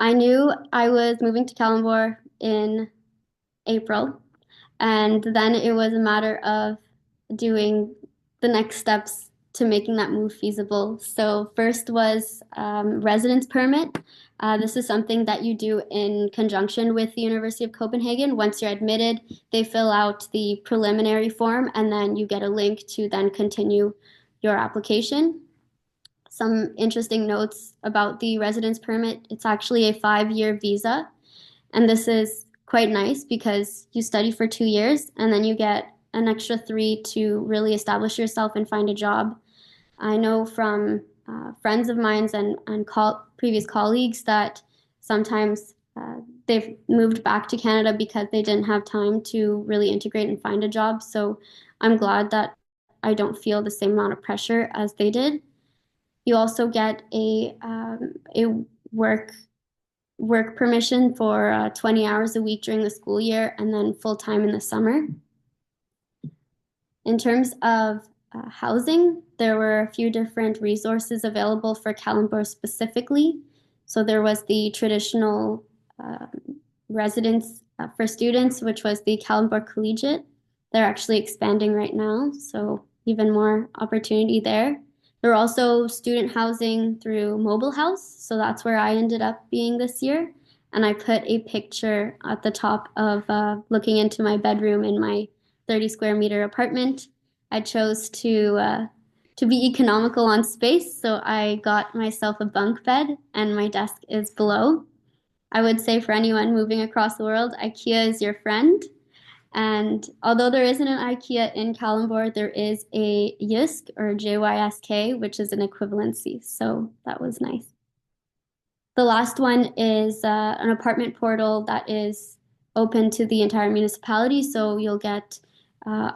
I knew I was moving to Kalundborg in April, and then it was a matter of doing the next steps to making that move feasible. So first was residence permit. This is something that you do in conjunction with the University of Copenhagen. Once you're admitted, they fill out the preliminary form, and then you get a link to then continue your application. Some interesting notes about the residence permit. It's actually a 5-year visa, and this is quite nice because you study for 2 years and then you get an extra 3 to really establish yourself and find a job. I know from friends of mine and previous colleagues that sometimes they've moved back to Canada because they didn't have time to really integrate and find a job. So I'm glad that I don't feel the same amount of pressure as they did. You also get a work work permission for 20 hours a week during the school year and then full time in the summer. In terms of housing, there were a few different resources available for Kalundborg specifically. So there was the traditional uh, residence for students, which was the Kalundborg Collegiate. They're actually expanding right now, so even more opportunity there. There are also student housing through Mobile House, so that's where I ended up being this year. And I put a picture at the top of looking into my bedroom in my 30 square meter apartment. I chose to be economical on space, so I got myself a bunk bed, and my desk is below. I would say for anyone moving across the world, IKEA is your friend. And although there isn't an IKEA in Kalundborg, there is a JYSK or JYSK, which is an equivalency. So that was nice. The last one is an apartment portal that is open to the entire municipality. So you'll get uh,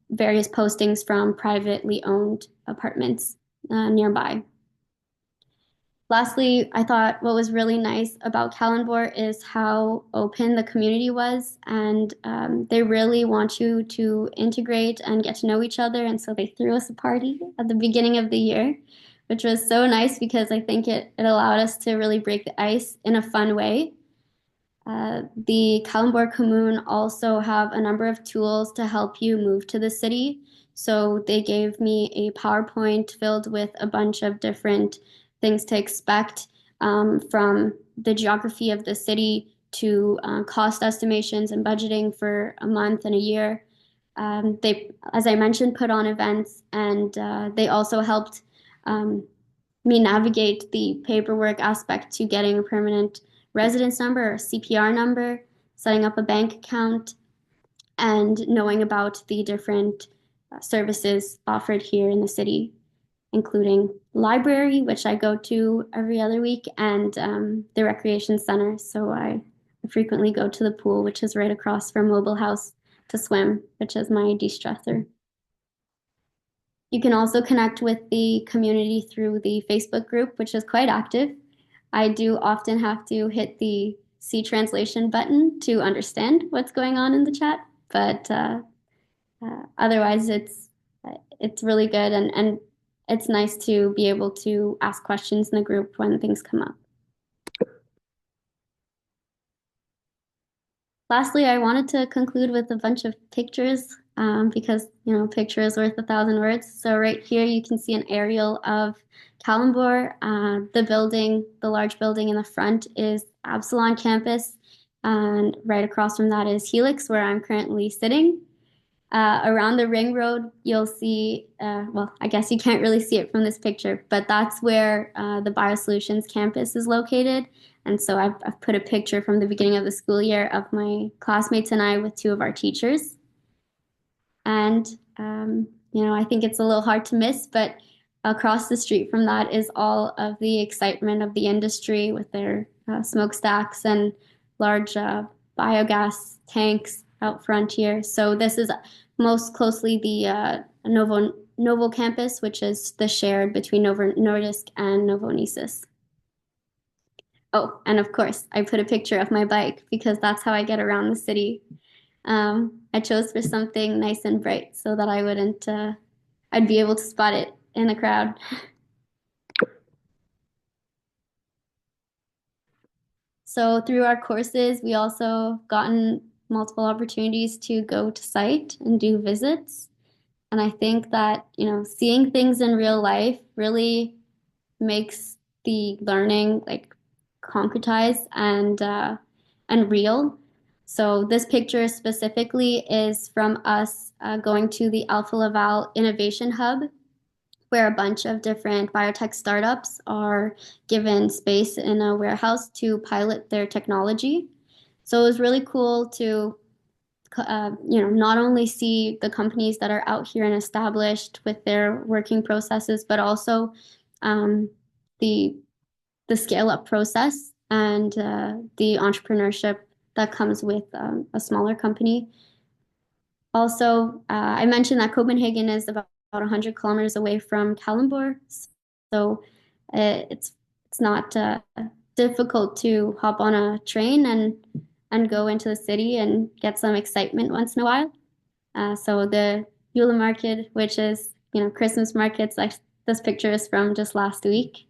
various postings from privately owned apartments nearby. Lastly, I thought what was really nice about Kalundborg is how open the community was, and they really want you to integrate and get to know each other. And so they threw us a party at the beginning of the year, which was so nice because I think it allowed us to really break the ice in a fun way. The Kalundborg Kommune also have a number of tools to help you move to the city. So they gave me a PowerPoint filled with a bunch of different things to expect from the geography of the city to cost estimations and budgeting for a month and a year. They, as I mentioned, put on events, and they also helped me navigate the paperwork aspect to getting a permanent residence number or CPR number, setting up a bank account, and knowing about the different services offered here in the city, including library, which I go to every other week, and the recreation center. So I frequently go to the pool, which is right across from Mobile House, to swim, which is my de-stressor. You can also connect with the community through the Facebook group, which is quite active. I do often have to hit the C translation button to understand what's going on in the chat, but otherwise it's really good, and it's nice to be able to ask questions in the group when things come up. Lastly, I wanted to conclude with a bunch of pictures because, picture is worth 1,000 words. So right here, you can see an aerial of Kalundborg. The building, the large building in the front is Absalon campus. And right across from that is Helix, where I'm currently sitting. Around the ring road, you'll see, well, I guess you can't really see it from this picture, but that's where the Biosolutions campus is located. And so I've put a picture from the beginning of the school year of my classmates and I with two of our teachers. And, I think it's a little hard to miss, but across the street from that is all of the excitement of the industry with their smokestacks and large biogas tanks out front here. So this is most closely the Novo campus, which is the shared between Novo Nordisk and Novonesis. Oh, and of course, I put a picture of my bike because that's how I get around the city. I chose for something nice and bright so that I'd be able to spot it in the crowd. So through our courses, we also gotten multiple opportunities to go to site and do visits. And I think that, seeing things in real life really makes the learning like concretized and real. So this picture specifically is from us going to the Alpha Laval Innovation Hub, where a bunch of different biotech startups are given space in a warehouse to pilot their technology. So it was really cool to not only see the companies that are out here and established with their working processes, but also um, the the scale up process and the entrepreneurship that comes with a smaller company. Also, I mentioned that Copenhagen is about 100 kilometers away from Kalundborg, so it's not difficult to hop on a train and go into the city and get some excitement once in a while. So the Yule Market, which is Christmas markets, like this picture is from just last week.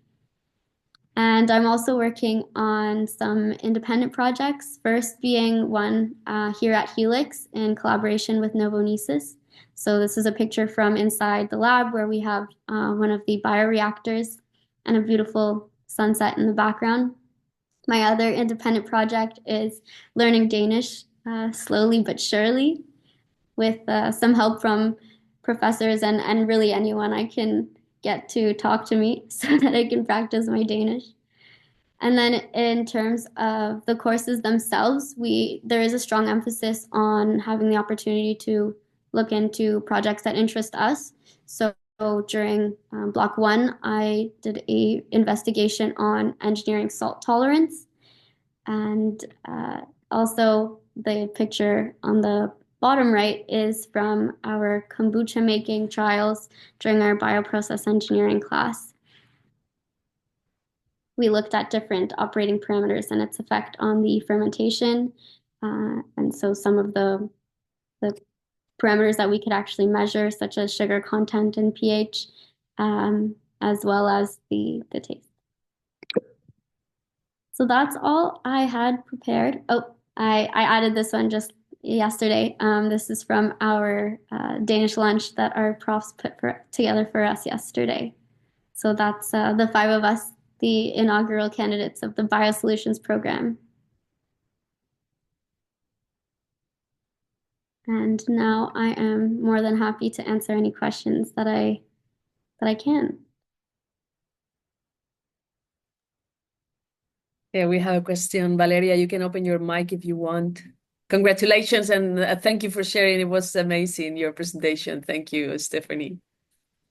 And I'm also working on some independent projects, first being one here at Helix in collaboration with Novonesis. So this is a picture from inside the lab where we have one of the bioreactors and a beautiful sunset in the background. My other independent project is learning Danish slowly but surely with some help from professors and really anyone I can get to talk to me so that I can practice my Danish. And then in terms of the courses themselves, there is a strong emphasis on having the opportunity to look into projects that interest us. So during block one, I did a investigation on engineering salt tolerance, and also the picture on the bottom right is from our kombucha making trials during our bioprocess engineering class. We looked at different operating parameters and its effect on the fermentation. And so some of the parameters that we could actually measure, such as sugar content and pH, as well as the taste. So that's all I had prepared. Oh, I added this one just yesterday. This is from our Danish lunch that our profs put together for us yesterday. So that's the five of us, the inaugural candidates of the Biosolutions program. And now I am more than happy to answer any questions that I can. Yeah, we have a question. Valeria, you can open your mic if you want. Congratulations and thank you for sharing. It was amazing, your presentation. Thank you, Stephanie.